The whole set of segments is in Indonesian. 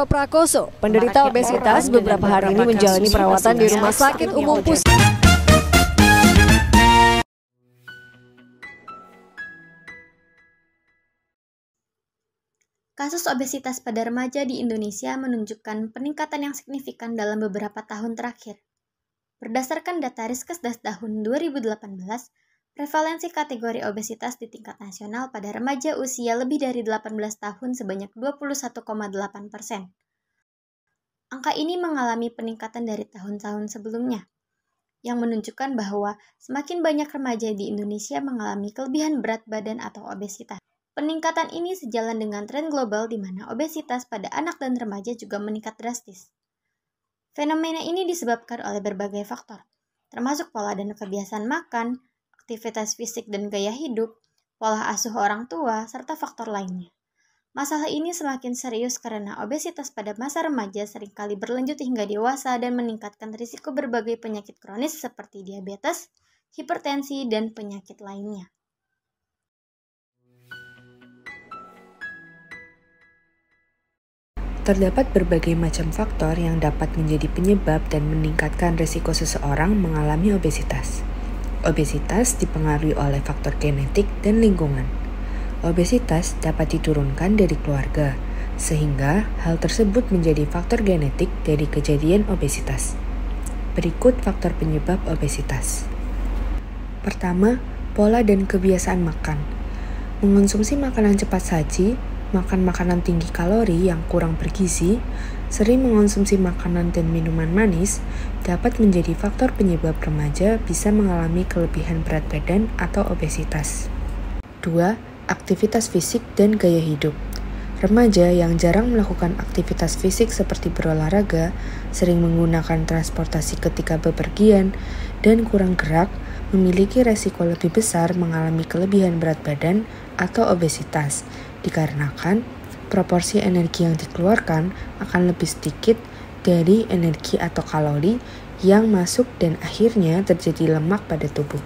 Prakoso, penderita obesitas beberapa hari ini menjalani perawatan di Rumah Sakit Umum Pusat. Kasus obesitas pada remaja di Indonesia menunjukkan peningkatan yang signifikan dalam beberapa tahun terakhir. Berdasarkan data Riskesdas tahun 2018, prevalensi kategori obesitas di tingkat nasional pada remaja usia lebih dari 18 tahun sebanyak 21,8%. Angka ini mengalami peningkatan dari tahun-tahun sebelumnya, yang menunjukkan bahwa semakin banyak remaja di Indonesia mengalami kelebihan berat badan atau obesitas. Peningkatan ini sejalan dengan tren global di mana obesitas pada anak dan remaja juga meningkat drastis. Fenomena ini disebabkan oleh berbagai faktor, termasuk pola dan kebiasaan makan, aktivitas fisik dan gaya hidup, pola asuh orang tua, serta faktor lainnya. Masalah ini semakin serius karena obesitas pada masa remaja seringkali berlanjut hingga dewasa dan meningkatkan risiko berbagai penyakit kronis seperti diabetes, hipertensi, dan penyakit lainnya. Terdapat berbagai macam faktor yang dapat menjadi penyebab dan meningkatkan risiko seseorang mengalami obesitas. Obesitas dipengaruhi oleh faktor genetik dan lingkungan. Obesitas dapat diturunkan dari keluarga, sehingga hal tersebut menjadi faktor genetik dari kejadian obesitas. Berikut faktor penyebab obesitas. Pertama, pola dan kebiasaan makan. Mengonsumsi makanan cepat saji, makan makanan tinggi kalori yang kurang bergizi, sering mengonsumsi makanan dan minuman manis, dapat menjadi faktor penyebab remaja bisa mengalami kelebihan berat badan atau obesitas. 2. Aktivitas fisik dan gaya hidup. Remaja yang jarang melakukan aktivitas fisik seperti berolahraga, sering menggunakan transportasi ketika bepergian, dan kurang gerak, memiliki resiko lebih besar mengalami kelebihan berat badan atau obesitas, dikarenakan proporsi energi yang dikeluarkan akan lebih sedikit dari energi atau kalori yang masuk dan akhirnya terjadi lemak pada tubuh.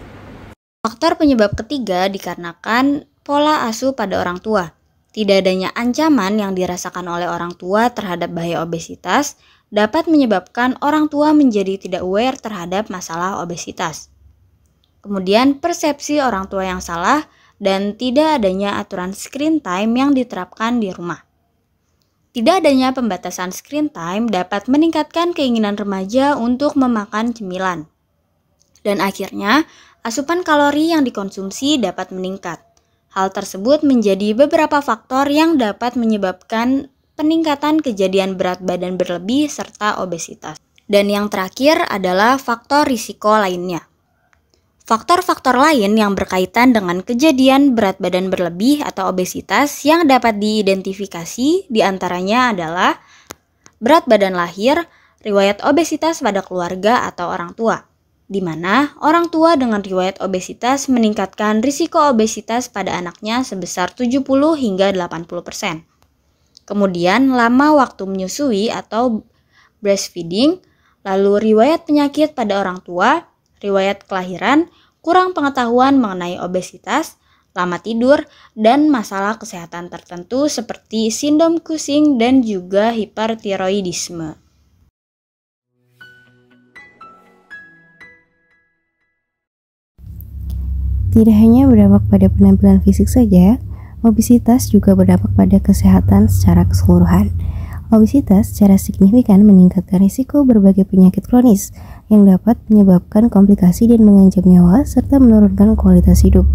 Faktor penyebab ketiga dikarenakan pola asuh pada orang tua. Tidak adanya ancaman yang dirasakan oleh orang tua terhadap bahaya obesitas dapat menyebabkan orang tua menjadi tidak aware terhadap masalah obesitas. Kemudian persepsi orang tua yang salah dan tidak adanya aturan screen time yang diterapkan di rumah. Tidak adanya pembatasan screen time dapat meningkatkan keinginan remaja untuk memakan cemilan. Dan akhirnya, asupan kalori yang dikonsumsi dapat meningkat. Hal tersebut menjadi beberapa faktor yang dapat menyebabkan peningkatan kejadian berat badan berlebih serta obesitas. Dan yang terakhir adalah faktor risiko lainnya. Faktor-faktor lain yang berkaitan dengan kejadian berat badan berlebih atau obesitas yang dapat diidentifikasi diantaranya adalah berat badan lahir, riwayat obesitas pada keluarga atau orang tua, di mana orang tua dengan riwayat obesitas meningkatkan risiko obesitas pada anaknya sebesar 70 hingga 80%. Kemudian lama waktu menyusui atau breastfeeding, lalu riwayat penyakit pada orang tua, riwayat kelahiran, kurang pengetahuan mengenai obesitas, lama tidur, dan masalah kesehatan tertentu seperti sindrom Cushing dan juga hipertiroidisme. Tidak hanya berdampak pada penampilan fisik saja, obesitas juga berdampak pada kesehatan secara keseluruhan. Obesitas secara signifikan meningkatkan risiko berbagai penyakit kronis yang dapat menyebabkan komplikasi dan mengancam nyawa serta menurunkan kualitas hidup.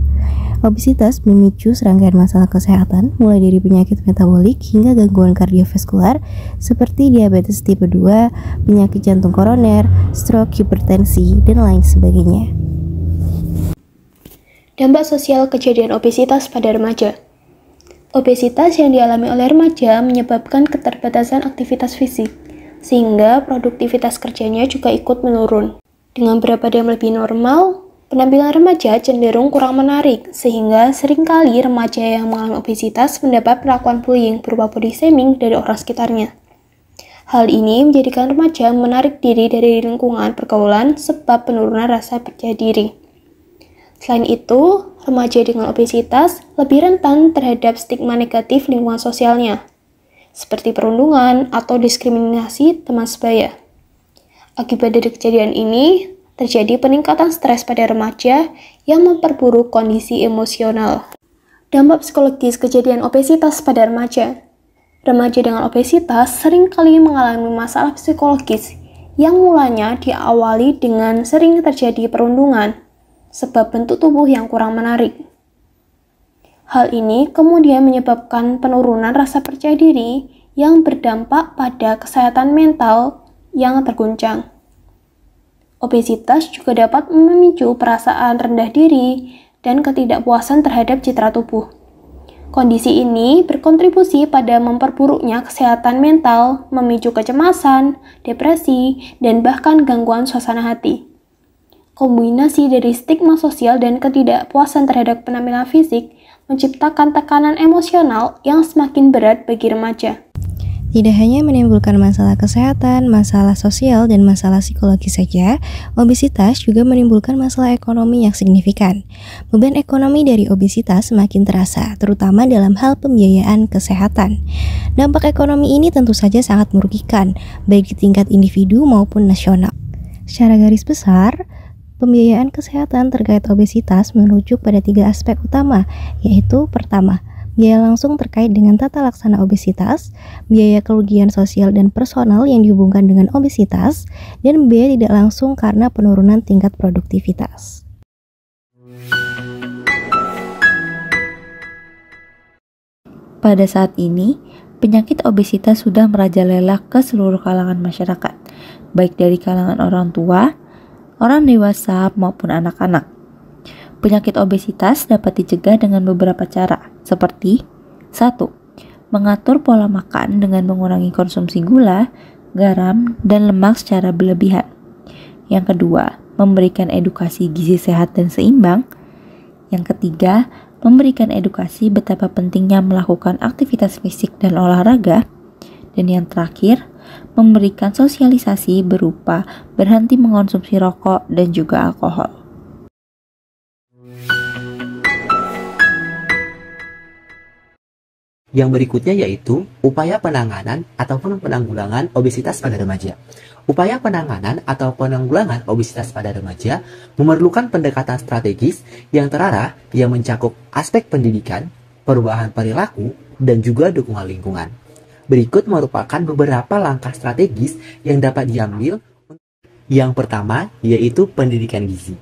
Obesitas memicu serangkaian masalah kesehatan mulai dari penyakit metabolik hingga gangguan kardiovaskular seperti diabetes tipe 2, penyakit jantung koroner, stroke, hipertensi, dan lain sebagainya. Dampak sosial kejadian obesitas pada remaja. Obesitas yang dialami oleh remaja menyebabkan keterbatasan aktivitas fisik, sehingga produktivitas kerjanya juga ikut menurun. Dengan berat badan lebih normal, penampilan remaja cenderung kurang menarik, sehingga seringkali remaja yang mengalami obesitas mendapat perlakuan bullying berupa body shaming dari orang sekitarnya. Hal ini menjadikan remaja menarik diri dari lingkungan pergaulan sebab penurunan rasa percaya diri. Selain itu, remaja dengan obesitas lebih rentan terhadap stigma negatif lingkungan sosialnya, seperti perundungan atau diskriminasi teman sebaya. Akibat dari kejadian ini, terjadi peningkatan stres pada remaja yang memperburuk kondisi emosional. Dampak psikologis kejadian obesitas pada remaja. Remaja dengan obesitas seringkali mengalami masalah psikologis yang mulanya diawali dengan sering terjadi perundungan, sebab bentuk tubuh yang kurang menarik. Hal ini kemudian menyebabkan penurunan rasa percaya diri yang berdampak pada kesehatan mental yang terguncang. Obesitas juga dapat memicu perasaan rendah diri dan ketidakpuasan terhadap citra tubuh. Kondisi ini berkontribusi pada memperburuknya kesehatan mental, memicu kecemasan, depresi, dan bahkan gangguan suasana hati. Kombinasi dari stigma sosial dan ketidakpuasan terhadap penampilan fisik menciptakan tekanan emosional yang semakin berat bagi remaja. Tidak hanya menimbulkan masalah kesehatan, masalah sosial, dan masalah psikologis saja, obesitas juga menimbulkan masalah ekonomi yang signifikan. Beban ekonomi dari obesitas semakin terasa, terutama dalam hal pembiayaan kesehatan. Dampak ekonomi ini tentu saja sangat merugikan, baik di tingkat individu maupun nasional. Secara garis besar, pembiayaan kesehatan terkait obesitas merujuk pada 3 aspek utama, yaitu pertama, biaya langsung terkait dengan tata laksana obesitas, biaya kerugian sosial dan personal yang dihubungkan dengan obesitas, dan biaya tidak langsung karena penurunan tingkat produktivitas. Pada saat ini, penyakit obesitas sudah merajalela ke seluruh kalangan masyarakat, baik dari kalangan orang tua, orang dewasa maupun anak-anak. Penyakit obesitas dapat dicegah dengan beberapa cara, seperti 1. Mengatur pola makan dengan mengurangi konsumsi gula, garam, dan lemak secara berlebihan. Yang kedua, memberikan edukasi gizi sehat dan seimbang. Yang ketiga, memberikan edukasi betapa pentingnya melakukan aktivitas fisik dan olahraga. Dan yang terakhir, memberikan sosialisasi berupa berhenti mengonsumsi rokok dan juga alkohol. Yang berikutnya yaitu upaya penanganan ataupun penanggulangan obesitas pada remaja. Upaya penanganan atau penanggulangan obesitas pada remaja memerlukan pendekatan strategis yang terarah yang mencakup aspek pendidikan, perubahan perilaku, dan juga dukungan lingkungan. Berikut merupakan beberapa langkah strategis yang dapat diambil. Yang pertama yaitu pendidikan gizi.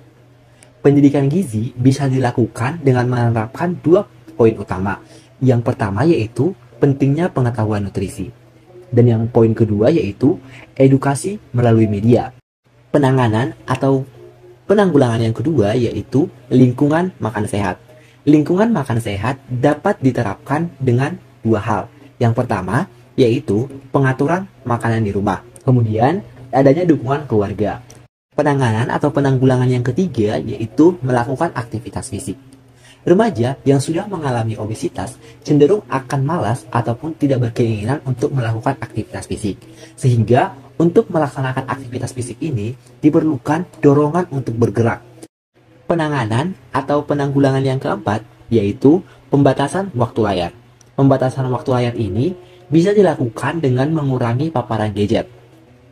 Pendidikan gizi bisa dilakukan dengan menerapkan 2 poin utama. Yang pertama yaitu pentingnya pengetahuan nutrisi. Dan yang poin kedua yaitu edukasi melalui media. Penanganan atau penanggulangan yang kedua yaitu lingkungan makan sehat. Lingkungan makan sehat dapat diterapkan dengan 2 hal. Yang pertama yaitu pengaturan makanan di rumah. Kemudian adanya dukungan keluarga. Penanganan atau penanggulangan yang ketiga yaitu melakukan aktivitas fisik. Remaja yang sudah mengalami obesitas cenderung akan malas ataupun tidak berkeinginan untuk melakukan aktivitas fisik. Sehingga untuk melaksanakan aktivitas fisik ini diperlukan dorongan untuk bergerak. Penanganan atau penanggulangan yang keempat yaitu pembatasan waktu layar. Pembatasan waktu layar ini bisa dilakukan dengan mengurangi paparan gadget.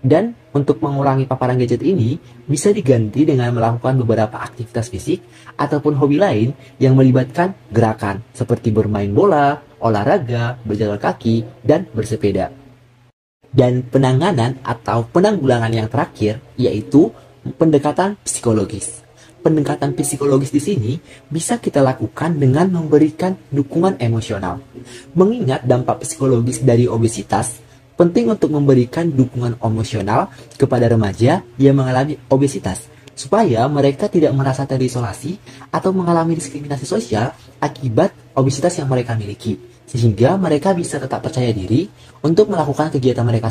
Dan untuk mengurangi paparan gadget ini bisa diganti dengan melakukan beberapa aktivitas fisik ataupun hobi lain yang melibatkan gerakan seperti bermain bola, olahraga, berjalan kaki, dan bersepeda. Dan penanganan atau penanggulangan yang terakhir yaitu pendekatan psikologis. Pendekatan psikologis di sini bisa kita lakukan dengan memberikan dukungan emosional. Mengingat dampak psikologis dari obesitas, penting untuk memberikan dukungan emosional kepada remaja yang mengalami obesitas, supaya mereka tidak merasa terisolasi atau mengalami diskriminasi sosial akibat obesitas yang mereka miliki, sehingga mereka bisa tetap percaya diri untuk melakukan kegiatan mereka